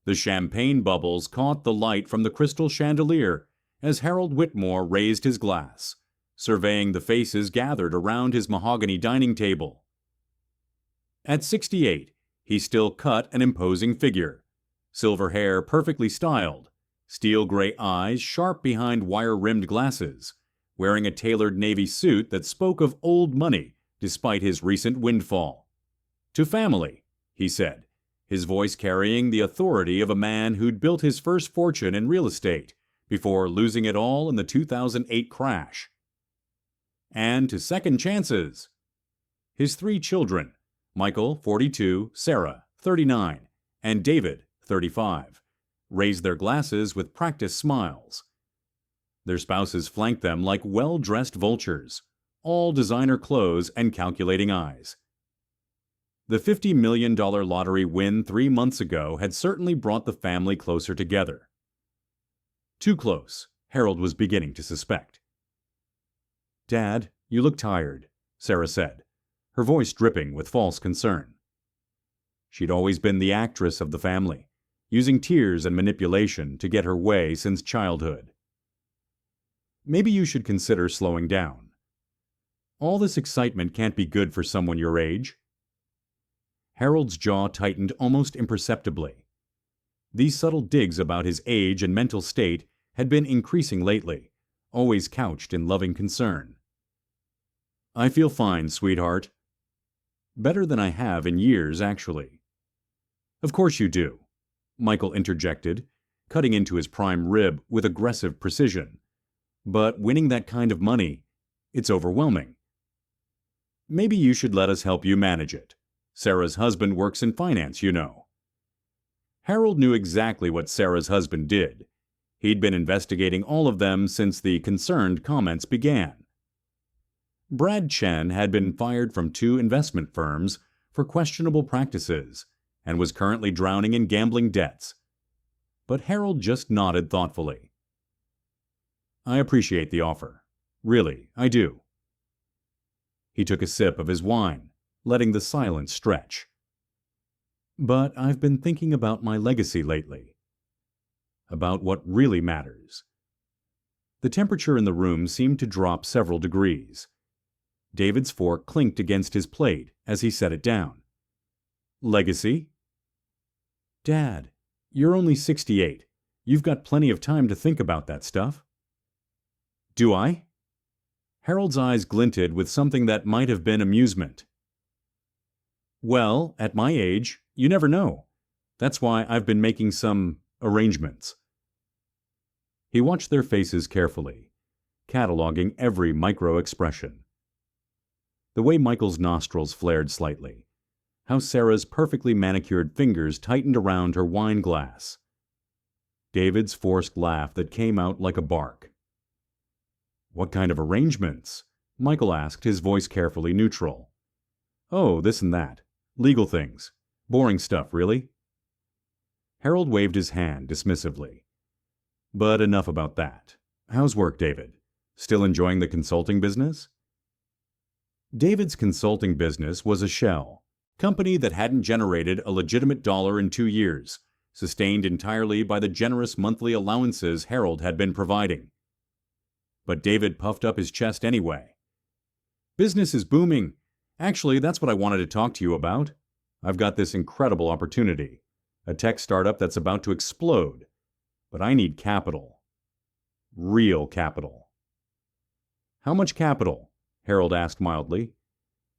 The champagne bubbles caught the light from the crystal chandelier as Harold Whitmore raised his glass, surveying the faces gathered around his mahogany dining table. At 68, he still cut an imposing figure. Silver hair perfectly styled, steel gray eyes sharp behind wire-rimmed glasses, wearing a tailored navy suit that spoke of old money despite his recent windfall. "To family," he said, his voice carrying the authority of a man who'd built his first fortune in real estate before losing it all in the 2008 crash. "And to second chances." His 3 children, Michael, 42, Sarah, 39, and David, 35, raised their glasses with practiced smiles. Their spouses flanked them like well-dressed vultures, all designer clothes and calculating eyes. The $50 million lottery win 3 months ago had certainly brought the family closer together. Too close, Harold was beginning to suspect. "Dad, you look tired," Sarah said, her voice dripping with false concern. She'd always been the actress of the family, using tears and manipulation to get her way since childhood. "Maybe you should consider slowing down. All this excitement can't be good for someone your age." Harold's jaw tightened almost imperceptibly. These subtle digs about his age and mental state had been increasing lately, always couched in loving concern. "I feel fine, sweetheart." "Better than I have in years, actually." "Of course you do," Michael interjected, cutting into his prime rib with aggressive precision. "But winning that kind of money, it's overwhelming." "Maybe you should let us help you manage it. Sarah's husband works in finance, you know." Harold knew exactly what Sarah's husband did. He'd been investigating all of them since the concerned comments began. Brad Chen had been fired from 2 investment firms for questionable practices and was currently drowning in gambling debts. But Harold just nodded thoughtfully. "I appreciate the offer. Really, I do." He took a sip of his wine, letting the silence stretch. "But I've been thinking about my legacy lately. About what really matters." The temperature in the room seemed to drop several degrees. David's fork clinked against his plate as he set it down. "Legacy?" "Dad, you're only 68. You've got plenty of time to think about that stuff." "Do I?" Harold's eyes glinted with something that might have been amusement. "Well, at my age, you never know. That's why I've been making some arrangements." He watched their faces carefully, cataloging every micro-expression. The way Michael's nostrils flared slightly, how Sarah's perfectly manicured fingers tightened around her wine glass. David's forced laugh that came out like a bark. "What kind of arrangements?" Michael asked, his voice carefully neutral. "Oh, this and that. Legal things. Boring stuff, really." Harold waved his hand dismissively. "But enough about that. How's work, David? Still enjoying the consulting business?" David's consulting business was a shell, company that hadn't generated a legitimate dollar in 2 years, sustained entirely by the generous monthly allowances Harold had been providing. But David puffed up his chest anyway. "Business is booming. Actually, that's what I wanted to talk to you about. I've got this incredible opportunity, a tech startup that's about to explode. But I need capital. Real capital." "How much capital?" Harold asked mildly.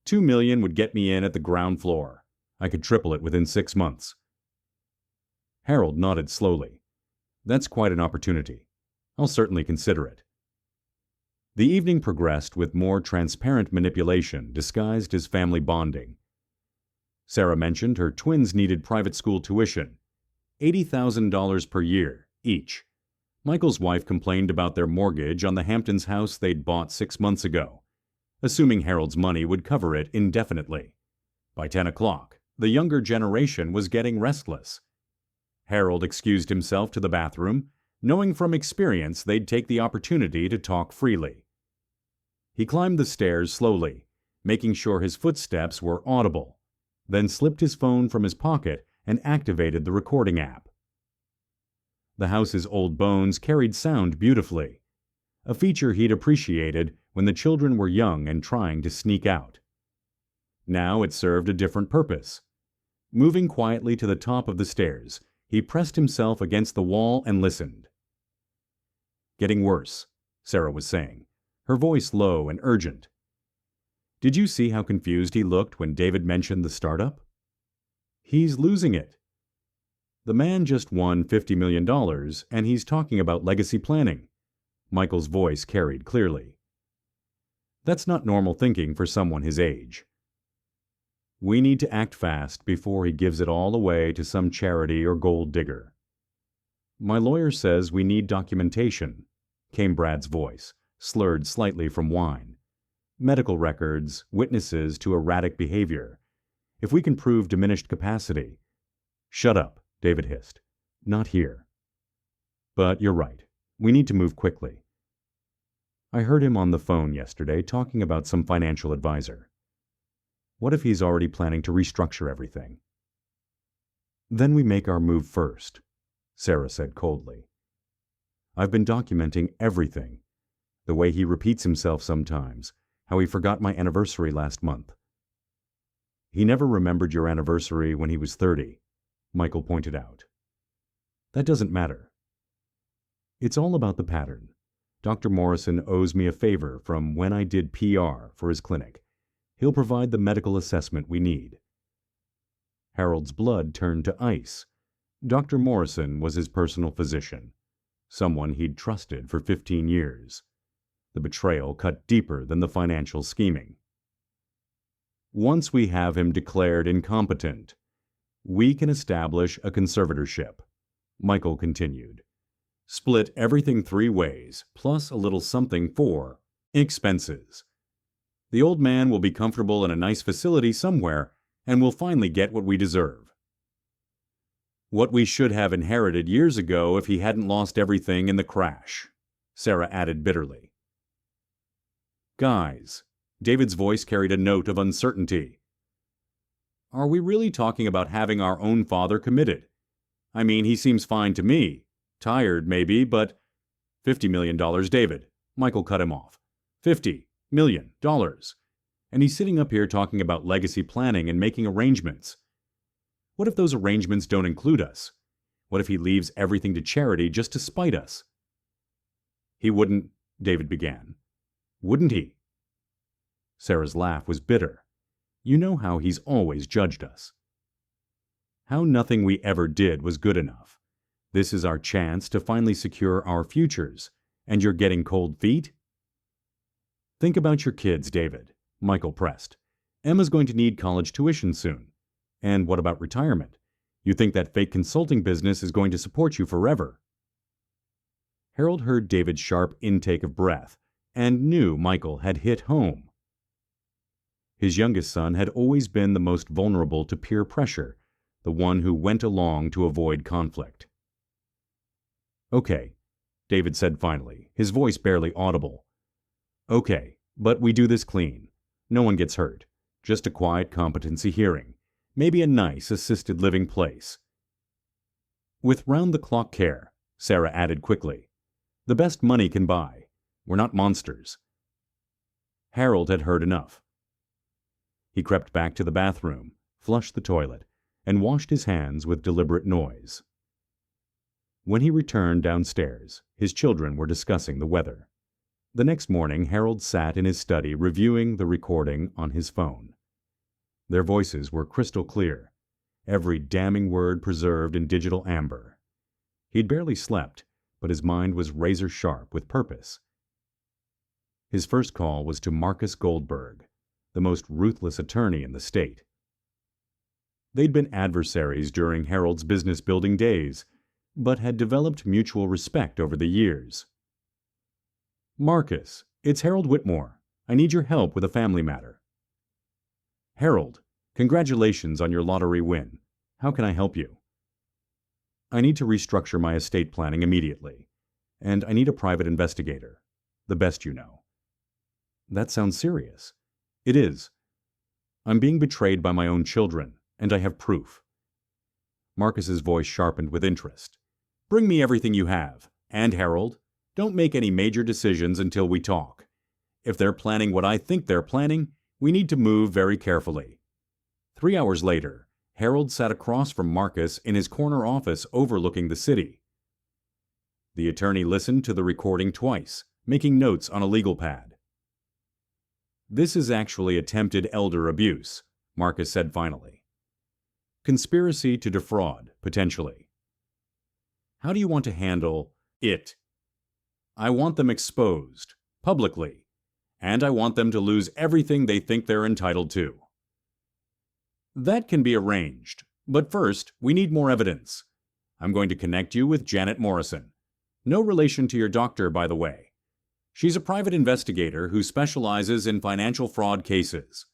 $2 million would get me in at the ground floor. I could triple it within 6 months." Harold nodded slowly. "That's quite an opportunity. I'll certainly consider it." The evening progressed with more transparent manipulation disguised as family bonding. Sarah mentioned her twins needed private school tuition, $80,000 per year each. Michael's wife complained about their mortgage on the Hamptons house they'd bought 6 months ago, assuming Harold's money would cover it indefinitely. By 10 o'clock, the younger generation was getting restless. Harold excused himself to the bathroom, knowing from experience they'd take the opportunity to talk freely. He climbed the stairs slowly, making sure his footsteps were audible, then slipped his phone from his pocket and activated the recording app. The house's old bones carried sound beautifully, a feature he'd appreciated when the children were young and trying to sneak out. Now it served a different purpose. Moving quietly to the top of the stairs, he pressed himself against the wall and listened. "Getting worse," Sarah was saying, her voice low and urgent. "Did you see how confused he looked when David mentioned the startup? He's losing it. The man just won $50 million, and he's talking about legacy planning." Michael's voice carried clearly. "That's not normal thinking for someone his age. We need to act fast before he gives it all away to some charity or gold digger." "My lawyer says we need documentation," came Brad's voice, slurred slightly from wine. "Medical records, witnesses to erratic behavior. If we can prove diminished capacity." "Shut up," David hissed. "Not here." "But you're right. We need to move quickly. I heard him on the phone yesterday talking about some financial advisor. What if he's already planning to restructure everything?" "Then we make our move first," Sarah said coldly. "I've been documenting everything. The way he repeats himself sometimes, how he forgot my anniversary last month." "He never remembered your anniversary when he was 30, Michael pointed out. "That doesn't matter. It's all about the pattern. Dr. Morrison owes me a favor from when I did PR for his clinic. He'll provide the medical assessment we need." Harold's blood turned to ice. Dr. Morrison was his personal physician, someone he'd trusted for 15 years. The betrayal cut deeper than the financial scheming. "Once we have him declared incompetent, we can establish a conservatorship," Michael continued. "Split everything 3 ways, plus a little something for expenses. The old man will be comfortable in a nice facility somewhere, and we'll finally get what we deserve. What we should have inherited years ago if he hadn't lost everything in the crash," Sarah added bitterly. "Guys," David's voice carried a note of uncertainty. "Are we really talking about having our own father committed? I mean, he seems fine to me. Tired, maybe, but $50 million, David," Michael cut him off. $50 million. And he's sitting up here talking about legacy planning and making arrangements. What if those arrangements don't include us? What if he leaves everything to charity just to spite us?" "He wouldn't," David began. "Wouldn't he?" Sarah's laugh was bitter. "You know how he's always judged us. How nothing we ever did was good enough. This is our chance to finally secure our futures, and you're getting cold feet?" "Think about your kids, David," Michael pressed. "Emma's going to need college tuition soon. And what about retirement? You think that fake consulting business is going to support you forever?" Harold heard David's sharp intake of breath and knew Michael had hit home. His youngest son had always been the most vulnerable to peer pressure, the one who went along to avoid conflict. "Okay," David said finally, his voice barely audible. "Okay, but we do this clean. No one gets hurt. Just a quiet competency hearing. Maybe a nice assisted living place. With round-the-clock care," Sarah added quickly. "The best money can buy. We're not monsters." Harold had heard enough. He crept back to the bathroom, flushed the toilet, and washed his hands with deliberate noise. When he returned downstairs, his children were discussing the weather. The next morning, Harold sat in his study reviewing the recording on his phone. Their voices were crystal clear, every damning word preserved in digital amber. He'd barely slept, but his mind was razor-sharp with purpose. His first call was to Marcus Goldberg, the most ruthless attorney in the state. They'd been adversaries during Harold's business-building days, but had developed mutual respect over the years. "Marcus, it's Harold Whitmore. I need your help with a family matter." "Harold, congratulations on your lottery win. How can I help you?" "I need to restructure my estate planning immediately, and I need a private investigator. The best you know." "That sounds serious." "It is. I'm being betrayed by my own children, and I have proof." Marcus's voice sharpened with interest. Bring me everything you have. And Harold, don't make any major decisions until we talk. If they're planning what I think they're planning, we need to move very carefully." 3 hours later, Harold sat across from Marcus in his corner office overlooking the city. The attorney listened to the recording twice, making notes on a legal pad. "This is actually attempted elder abuse," Marcus said finally. "Conspiracy to defraud, potentially. How do you want to handle it?" "I want them exposed, publicly, and I want them to lose everything they think they're entitled to." "That can be arranged, but first, we need more evidence. I'm going to connect you with Janet Morrison. No relation to your doctor, by the way. She's a private investigator who specializes in financial fraud cases."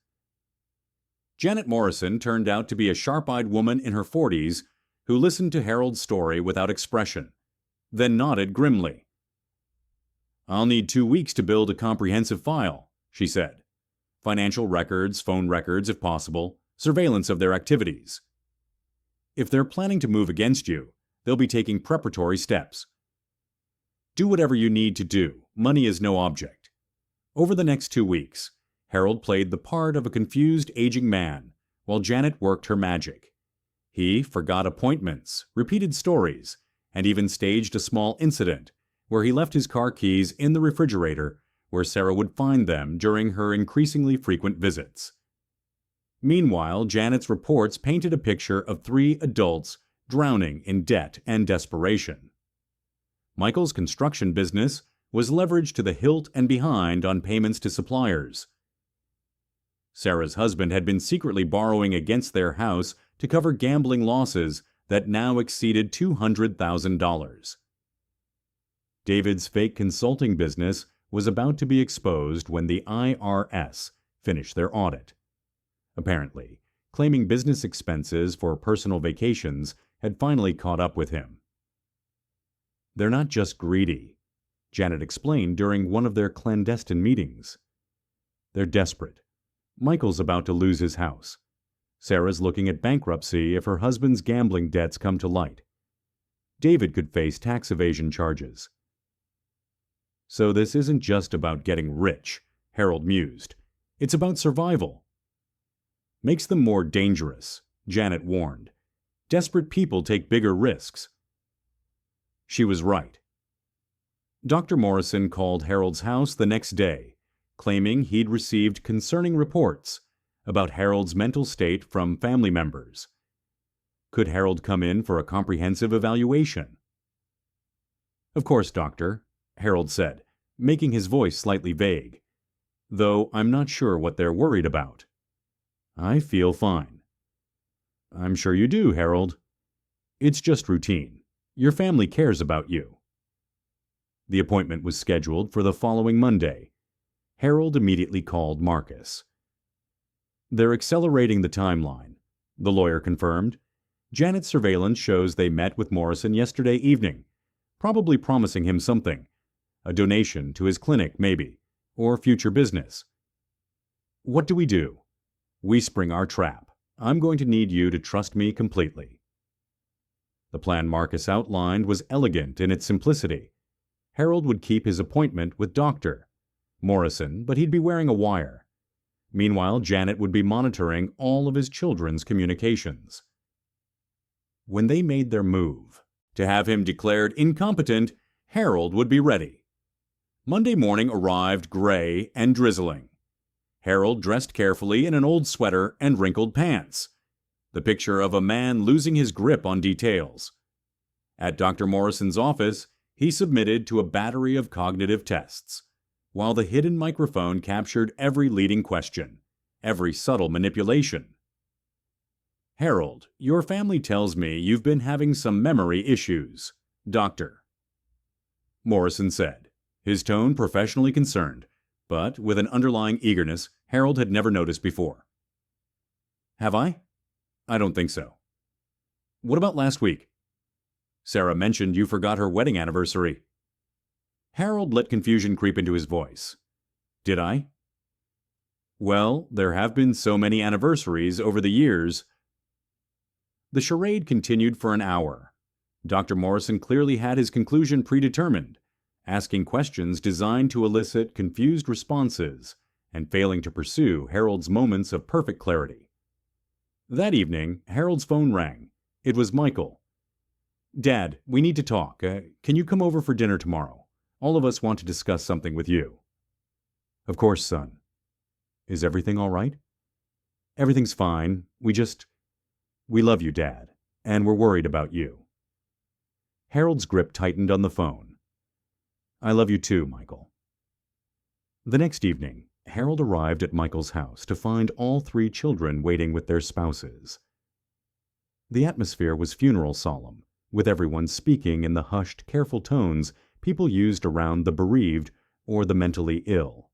Janet Morrison turned out to be a sharp-eyed woman in her 40s who listened to Harold's story without expression, then nodded grimly. "I'll need 2 weeks to build a comprehensive file," she said. "Financial records, phone records if possible, surveillance of their activities. If they're planning to move against you, they'll be taking preparatory steps. Do whatever you need to do. Money is no object." Over the next 2 weeks, Harold played the part of a confused aging man, while Janet worked her magic. He forgot appointments, repeated stories, and even staged a small incident where he left his car keys in the refrigerator where Sarah would find them during her increasingly frequent visits. Meanwhile, Janet's reports painted a picture of 3 adults drowning in debt and desperation. Michael's construction business was leveraged to the hilt and behind on payments to suppliers. Sarah's husband had been secretly borrowing against their house to cover gambling losses that now exceeded $200,000. David's fake consulting business was about to be exposed when the IRS finished their audit. Apparently, claiming business expenses for personal vacations had finally caught up with him. "They're not just greedy," Janet explained during one of their clandestine meetings. "They're desperate. Michael's about to lose his house. Sarah's looking at bankruptcy if her husband's gambling debts come to light. David could face tax evasion charges." "So this isn't just about getting rich," Harold mused. "It's about survival." "Makes them more dangerous," Janet warned. "Desperate people take bigger risks." She was right. Dr. Morrison called Harold's house the next day, claiming he'd received concerning reports about Harold's mental state from family members. Could Harold come in for a comprehensive evaluation? "Of course, Doctor," Harold said, making his voice slightly vague. "Though I'm not sure what they're worried about." "I feel fine." "I'm sure you do, Harold. It's just routine. Your family cares about you." The appointment was scheduled for the following Monday. Harold immediately called Marcus. "They're accelerating the timeline," the lawyer confirmed. "Janet's surveillance shows they met with Morrison yesterday evening, probably promising him something. A donation to his clinic, maybe, or future business. What do? We spring our trap. I'm going to need you to trust me completely." The plan Marcus outlined was elegant in its simplicity. Harold would keep his appointment with Dr. Morrison, but he'd be wearing a wire. Meanwhile, Janet would be monitoring all of his children's communications. When they made their move to have him declared incompetent, Harold would be ready. Monday morning arrived gray and drizzling. Harold dressed carefully in an old sweater and wrinkled pants, the picture of a man losing his grip on details. At Dr. Morrison's office, he submitted to a battery of cognitive tests, while the hidden microphone captured every leading question, every subtle manipulation. "Harold, your family tells me you've been having some memory issues, Doctor," Morrison said, his tone professionally concerned, but with an underlying eagerness Harold had never noticed before. "Have I? I don't think so." "What about last week?" "Sarah mentioned you forgot her wedding anniversary." Harold let confusion creep into his voice. "Did I?" "Well, there have been so many anniversaries over the years." The charade continued for an hour. Dr. Morrison clearly had his conclusion predetermined, asking questions designed to elicit confused responses and failing to pursue Harold's moments of perfect clarity. That evening, Harold's phone rang. It was Michael. "Dad, we need to talk. Can you come over for dinner tomorrow? All of us want to discuss something with you." "Of course, son. Is everything all right?" "Everything's fine. We love you, Dad, and we're worried about you." Harold's grip tightened on the phone. "I love you too, Michael." The next evening, Harold arrived at Michael's house to find all three children waiting with their spouses. The atmosphere was funeral solemn, with everyone speaking in the hushed, careful tones people used around the bereaved or the mentally ill.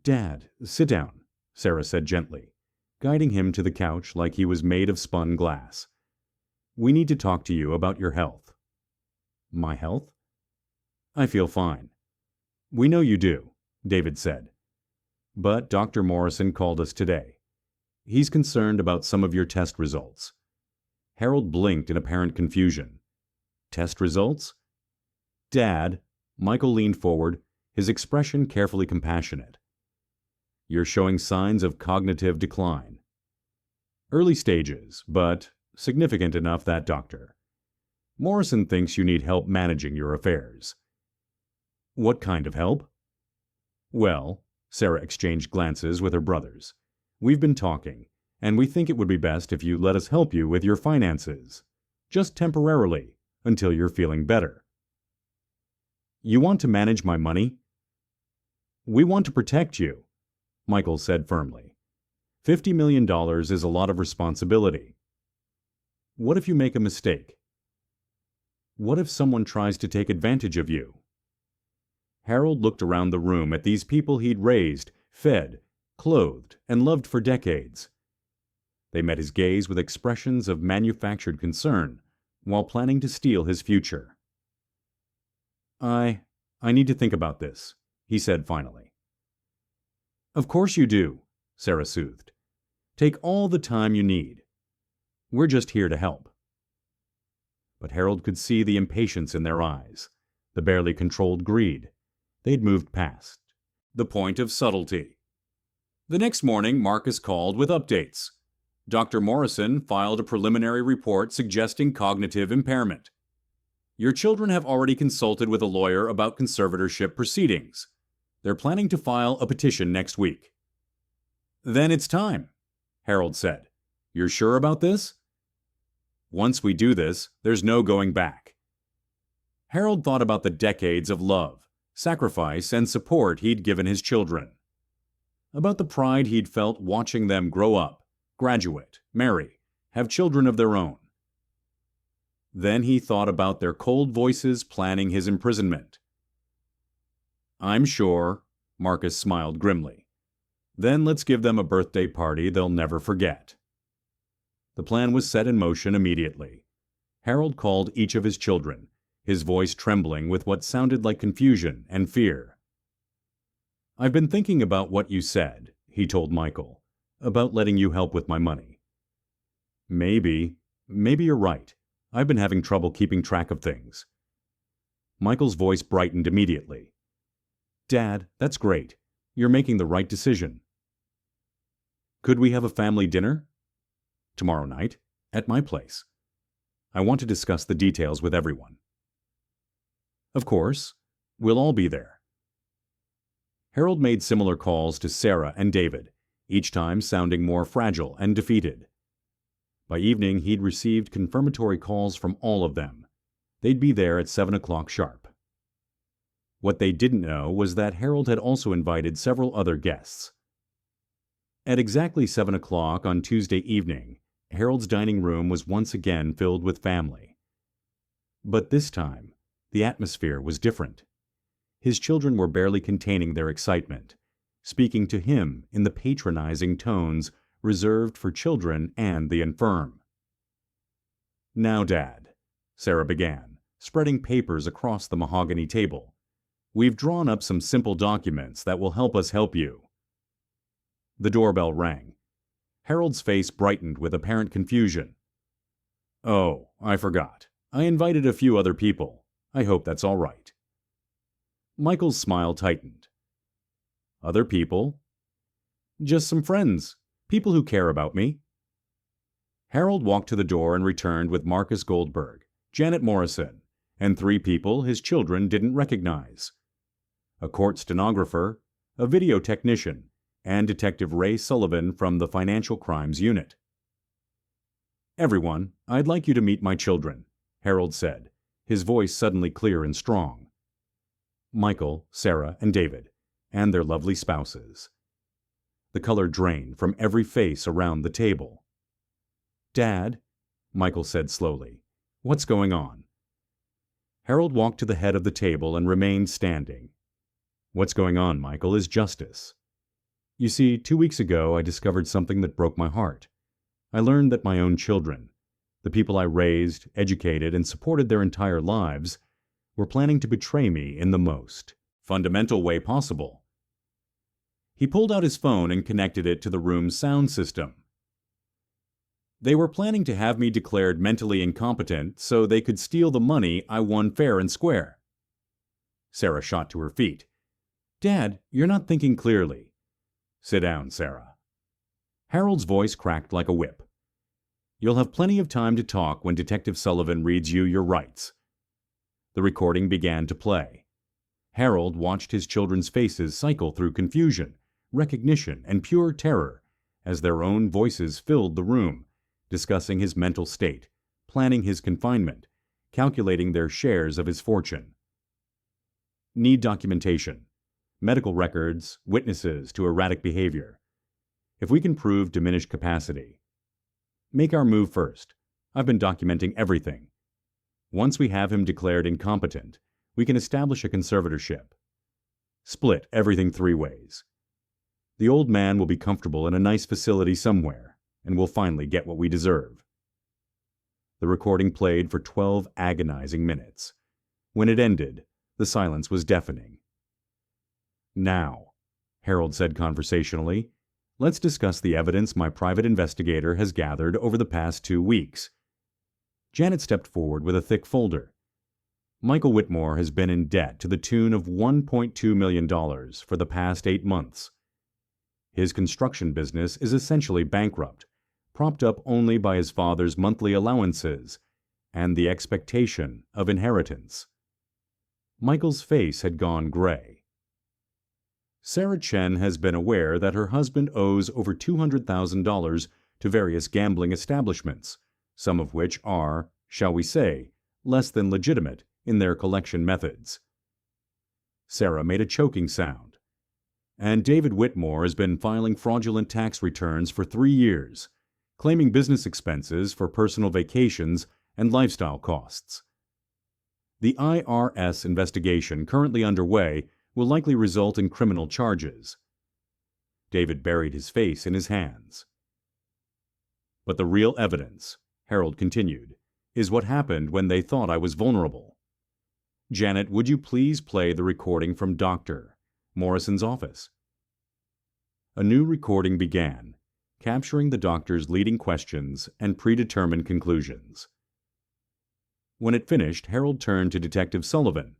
"Dad, sit down," Sarah said gently, guiding him to the couch like he was made of spun glass. "We need to talk to you about your health." "My health?" "I feel fine." "We know you do," David said. "But Dr. Morrison called us today. He's concerned about some of your test results." Harold blinked in apparent confusion. "Test results?" "Dad," Michael leaned forward, his expression carefully compassionate. "You're showing signs of cognitive decline. Early stages, but significant enough that Dr. Morrison thinks you need help managing your affairs." "What kind of help?" "Well," Sarah exchanged glances with her brothers, "we've been talking, and we think it would be best if you let us help you with your finances. Just temporarily, until you're feeling better." "You want to manage my money?" "We want to protect you," Michael said firmly. $50 million is a lot of responsibility. What if you make a mistake? What if someone tries to take advantage of you? Harold looked around the room at these people he'd raised, fed, clothed, and loved for decades. They met his gaze with expressions of manufactured concern, while planning to steal his future. I need to think about this," he said finally. "Of course you do," Sarah soothed. "Take all the time you need. We're just here to help." But Harold could see the impatience in their eyes, the barely controlled greed. They'd moved past the point of subtlety. The next morning, Marcus called with updates. Dr. Morrison filed a preliminary report suggesting cognitive impairment. "Your children have already consulted with a lawyer about conservatorship proceedings. They're planning to file a petition next week." "Then it's time," Harold said. "You're sure about this?" "Once we do this, there's no going back." Harold thought about the decades of love, sacrifice, and support he'd given his children. About the pride he'd felt watching them grow up, graduate, marry, have children of their own. Then he thought about their cold voices planning his imprisonment. "I'm sure," Marcus smiled grimly. "Then let's give them a birthday party they'll never forget." The plan was set in motion immediately. Harold called each of his children, his voice trembling with what sounded like confusion and fear. "I've been thinking about what you said," he told Michael, "about letting you help with my money. Maybe you're right. I've been having trouble keeping track of things." Michael's voice brightened immediately. "Dad, that's great. You're making the right decision." "Could we have a family dinner?" "Tomorrow night, at my place. I want to discuss the details with everyone." "Of course. We'll all be there." Harold made similar calls to Sarah and David, each time sounding more fragile and defeated. By evening, he'd received confirmatory calls from all of them. They'd be there at 7 o'clock sharp. What they didn't know was that Harold had also invited several other guests. At exactly 7 o'clock on Tuesday evening, Harold's dining room was once again filled with family. But this time, the atmosphere was different. His children were barely containing their excitement, speaking to him in the patronizing tones reserved for children and the infirm. "Now, Dad," Sarah began, spreading papers across the mahogany table, "we've drawn up some simple documents that will help us help you." The doorbell rang. Harold's face brightened with apparent confusion. "Oh, I forgot," I invited a few other people. I hope that's all right." Michael's smile tightened. "Other people?" "Just some friends. People who care about me." Harold walked to the door and returned with Marcus Goldberg, Janet Morrison, and 3 people his children didn't recognize: a court stenographer, a video technician, and Detective Ray Sullivan from the Financial Crimes Unit. "Everyone, I'd like you to meet my children," Harold said, his voice suddenly clear and strong. Michael, Sarah, and David, and their lovely spouses. The color drained from every face around the table. "Dad," Michael said slowly, "what's going on?" Harold walked to the head of the table and remained standing. "What's going on, Michael, is justice. You see, 2 weeks ago I discovered something that broke my heart. I learned that my own children, the people I raised, educated, and supported their entire lives, were planning to betray me in the most fundamental way possible." He pulled out his phone and connected it to the room's sound system. "They were planning to have me declared mentally incompetent so they could steal the money I won fair and square." Sarah shot to her feet. "Dad, you're not thinking clearly." "Sit down, Sarah." Harold's voice cracked like a whip. "You'll have plenty of time to talk when Detective Sullivan reads you your rights." The recording began to play. Harold watched his children's faces cycle through confusion, recognition, and pure terror as their own voices filled the room, discussing his mental state, planning his confinement, calculating their shares of his fortune. "Need documentation. Medical records, witnesses to erratic behavior. If we can prove diminished capacity. Make our move first. I've been documenting everything. Once we have him declared incompetent, we can establish a conservatorship. Split everything 3 ways. The old man will be comfortable in a nice facility somewhere, and we'll finally get what we deserve." The recording played for 12 agonizing minutes. When it ended, the silence was deafening. "Now," Harold said conversationally, "let's discuss the evidence my private investigator has gathered over the past 2 weeks." Janet stepped forward with a thick folder. "Michael Whitmore has been in debt to the tune of $1.2 million for the past 8 months. His construction business is essentially bankrupt, propped up only by his father's monthly allowances and the expectation of inheritance." Michael's face had gone gray. "Sarah Chen has been aware that her husband owes over $200,000 to various gambling establishments, some of which are, shall we say, less than legitimate in their collection methods." Sarah made a choking sound. "And David Whitmore has been filing fraudulent tax returns for 3 years, claiming business expenses for personal vacations and lifestyle costs. The IRS investigation currently underway will likely result in criminal charges." David buried his face in his hands. "But the real evidence," Harold continued, "is what happened when they thought I was vulnerable. Janet, would you please play the recording from Dr. Morrison's office?" A new recording began, capturing the doctor's leading questions and predetermined conclusions. When it finished, Harold turned to Detective Sullivan.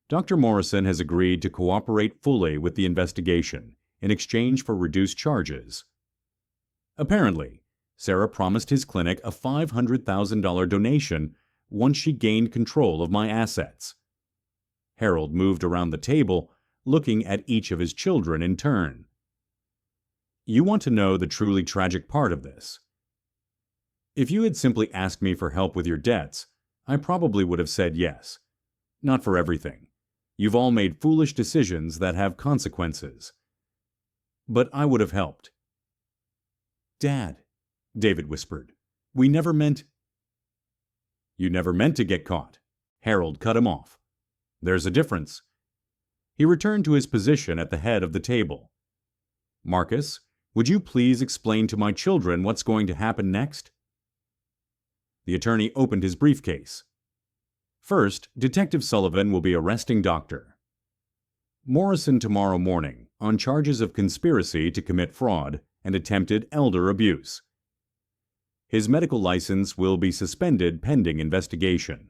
"Dr. Morrison has agreed to cooperate fully with the investigation in exchange for reduced charges. Apparently, Sarah promised his clinic a $500,000 donation once she gained control of my assets." Harold moved around the table, looking at each of his children in turn. "You want to know the truly tragic part of this. If you had simply asked me for help with your debts, I probably would have said yes. Not for everything. You've all made foolish decisions that have consequences. But I would have helped." "Dad," David whispered, "we never meant—" "You never meant to get caught." Harold cut him off. "There's a difference." He returned to his position at the head of the table. "Marcus, would you please explain to my children what's going to happen next?" The attorney opened his briefcase. "First, Detective Sullivan will be arresting Dr. Morrison tomorrow morning on charges of conspiracy to commit fraud and attempted elder abuse. His medical license will be suspended pending investigation.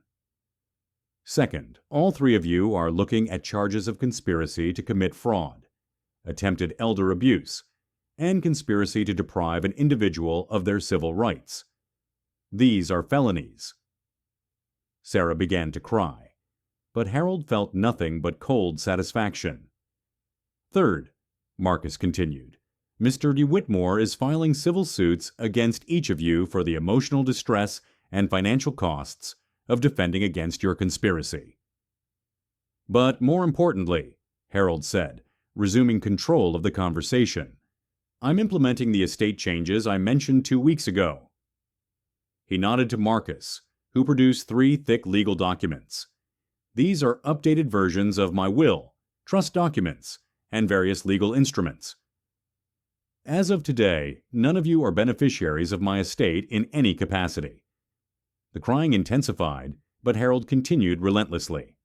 Second, all three of you are looking at charges of conspiracy to commit fraud, attempted elder abuse, and conspiracy to deprive an individual of their civil rights. These are felonies. Sarah began to cry, but Harold felt nothing but cold satisfaction. Third, Marcus continued, Mr. de Whitmore is filing civil suits against each of you for the emotional distress and financial costs of defending against your conspiracy. But more importantly, Harold said, resuming control of the conversation, I'm implementing the estate changes I mentioned 2 weeks ago. He nodded to Marcus, who produced 3 thick legal documents. These are updated versions of my will, trust documents, and various legal instruments. As of today, none of you are beneficiaries of my estate in any capacity. The crying intensified, but Harold continued relentlessly.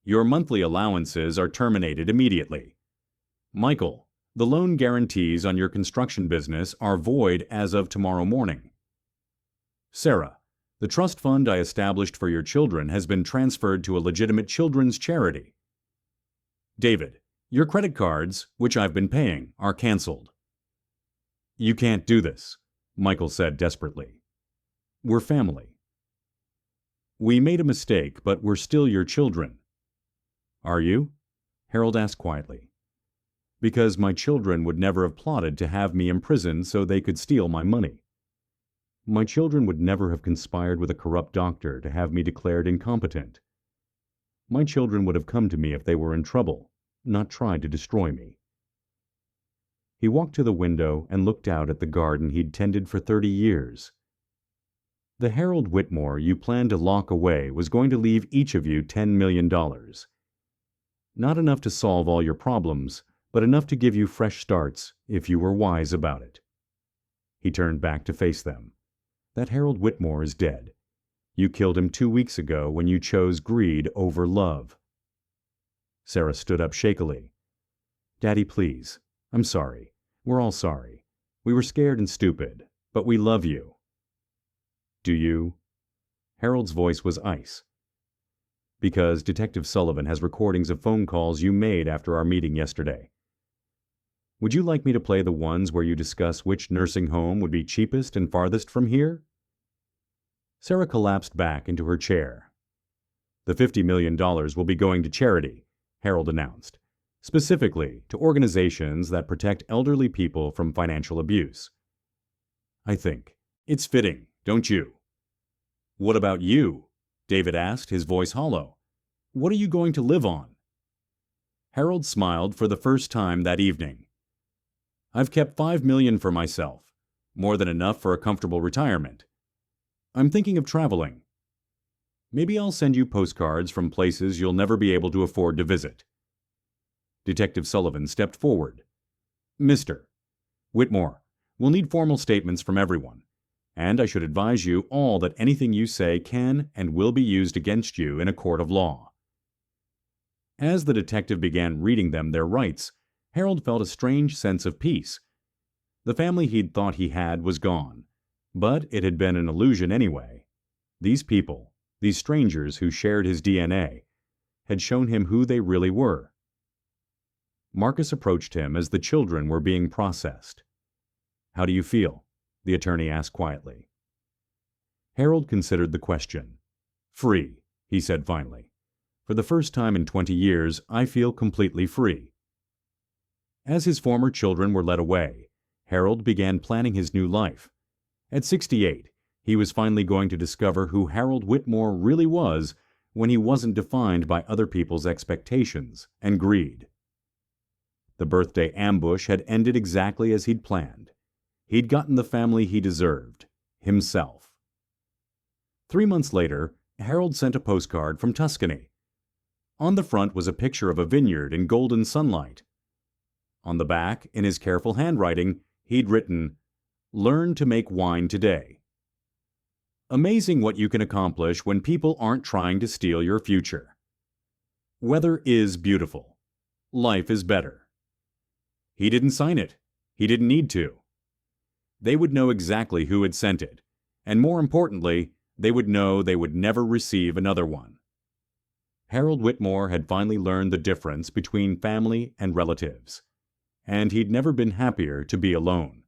Your monthly allowances are terminated immediately. Michael, the loan guarantees on your construction business are void as of tomorrow morning. Sarah, the trust fund I established for your children has been transferred to a legitimate children's charity. David, your credit cards, which I've been paying, are canceled. You can't do this, Michael said desperately. We're family. We made a mistake, but we're still your children. Are you? Harold asked quietly. Because my children would never have plotted to have me imprisoned so they could steal my money. My children would never have conspired with a corrupt doctor to have me declared incompetent. My children would have come to me if they were in trouble, not tried to destroy me. He walked to the window and looked out at the garden he'd tended for 30 years. The Harold Whitmore you planned to lock away was going to leave each of you $10 million. Not enough to solve all your problems, but enough to give you fresh starts if you were wise about it. He turned back to face them. That Harold Whitmore is dead. You killed him 2 weeks ago when you chose greed over love. Sarah stood up shakily. Daddy, please. I'm sorry. We're all sorry. We were scared and stupid, but we love you. Do you? Harold's voice was ice. Because Detective Sullivan has recordings of phone calls you made after our meeting yesterday. Would you like me to play the ones where you discuss which nursing home would be cheapest and farthest from here? Sarah collapsed back into her chair. The $50 million will be going to charity, Harold announced, specifically to organizations that protect elderly people from financial abuse. I think it's fitting, don't you? What about you? David asked, his voice hollow. What are you going to live on? Harold smiled for the first time that evening. I've kept $5 million for myself, more than enough for a comfortable retirement. I'm thinking of traveling. Maybe I'll send you postcards from places you'll never be able to afford to visit. Detective Sullivan stepped forward. Mr. Whitmore, we'll need formal statements from everyone, and I should advise you all that anything you say can and will be used against you in a court of law. As the detective began reading them their rights, Harold felt a strange sense of peace. The family he'd thought he had was gone, but it had been an illusion anyway. These people, these strangers who shared his DNA, had shown him who they really were. Marcus approached him as the children were being processed. How do you feel? The attorney asked quietly. Harold considered the question. Free, he said finally. For the first time in 20 years, I feel completely free. As his former children were led away, Harold began planning his new life. At 68, he was finally going to discover who Harold Whitmore really was when he wasn't defined by other people's expectations and greed. The birthday ambush had ended exactly as he'd planned. He'd gotten the family he deserved, himself. 3 months later, Harold sent a postcard from Tuscany. On the front was a picture of a vineyard in golden sunlight. On the back, in his careful handwriting, he'd written, "Learn to make wine today." Amazing what you can accomplish when people aren't trying to steal your future. Weather is beautiful. Life is better. He didn't sign it. He didn't need to. They would know exactly who had sent it, and more importantly, they would know they would never receive another one. Harold Whitmore had finally learned the difference between family and relatives, and he'd never been happier to be alone.